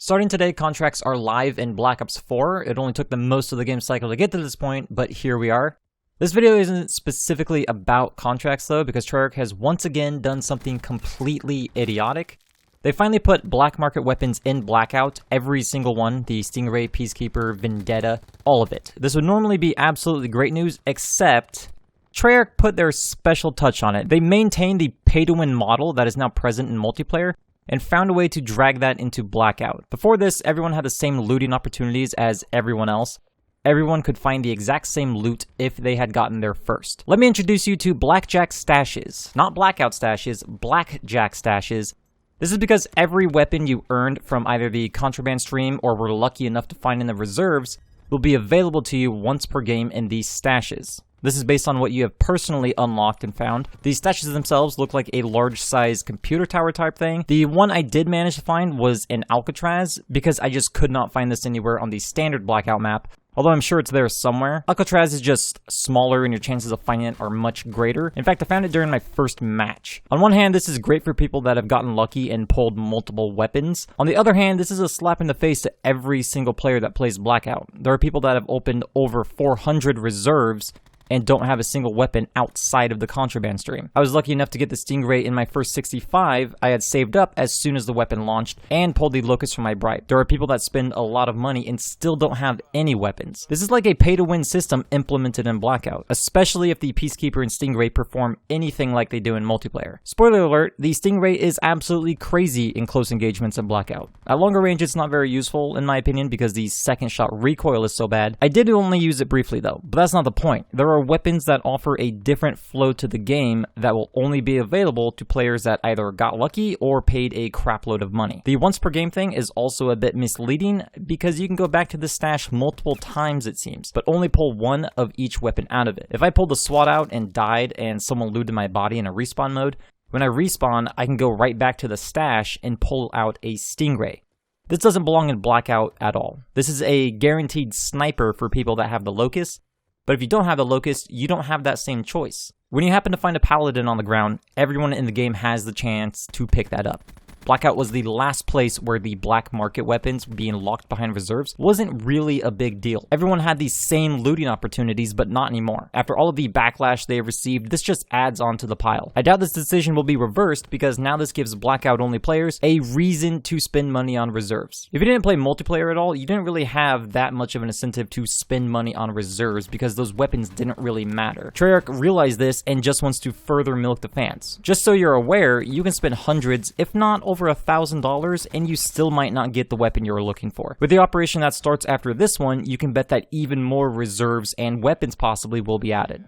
Starting today, contracts are live in Black Ops 4. It only took them most of the game cycle to get to this point, but here we are. This video isn't specifically about contracts though, because Treyarch has once again done something completely idiotic. They finally put black market weapons in Blackout, every single one, the Stingray, Peacekeeper, Vendetta, all of it. This would normally be absolutely great news, except Treyarch put their special touch on it. They maintained the pay-to-win model that is now present in multiplayer, and found a way to drag that into Blackout. Before this, everyone had the same looting opportunities as everyone else. Everyone could find the exact same loot if they had gotten there first. Let me introduce you to Blackjack Stashes. Not Blackout Stashes, Blackjack Stashes. This is because every weapon you earned from either the contraband stream or were lucky enough to find in the reserves will be available to you once per game in these stashes. This is based on what you have personally unlocked and found. These stashes themselves look like a large-sized computer tower type thing. The one I did manage to find was in Alcatraz, because I just could not find this anywhere on the standard Blackout map, although I'm sure it's there somewhere. Alcatraz is just smaller and your chances of finding it are much greater. In fact, I found it during my first match. On one hand, this is great for people that have gotten lucky and pulled multiple weapons. On the other hand, this is a slap in the face to every single player that plays Blackout. There are people that have opened over 400 reserves and don't have a single weapon outside of the contraband stream. I was lucky enough to get the Stingray in my first 65 I had saved up as soon as the weapon launched, and pulled the Locust from my bribe. There are people that spend a lot of money and still don't have any weapons. This is like a pay-to-win system implemented in Blackout, especially if the Peacekeeper and Stingray perform anything like they do in multiplayer. Spoiler alert, the Stingray is absolutely crazy in close engagements in Blackout. At longer range, it's not very useful in my opinion because the second shot recoil is so bad. I did only use it briefly though, but that's not the point. There are weapons that offer a different flow to the game that will only be available to players that either got lucky or paid a crapload of money. The once per game thing is also a bit misleading because you can go back to the stash multiple times it seems, but only pull one of each weapon out of it. If I pulled the SWAT out and died and someone looted my body in a respawn mode, when I respawn I can go right back to the stash and pull out a Stingray. This doesn't belong in Blackout at all. This is a guaranteed sniper for people that have the Locust. But if you don't have the Locust, you don't have that same choice. When you happen to find a Paladin on the ground, everyone in the game has the chance to pick that up. Blackout was the last place where the black market weapons being locked behind reserves wasn't really a big deal. Everyone had these same looting opportunities, but not anymore. After all of the backlash they received, this just adds on to the pile. I doubt this decision will be reversed because now this gives Blackout only players a reason to spend money on reserves. If you didn't play multiplayer at all, you didn't really have that much of an incentive to spend money on reserves because those weapons didn't really matter. Treyarch realized this and just wants to further milk the fans. Just so you're aware, you can spend hundreds, if not over $1,000 and you still might not get the weapon you're looking for. With the operation that starts after this one, you can bet that even more reserves and weapons possibly will be added.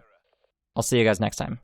I'll see you guys next time.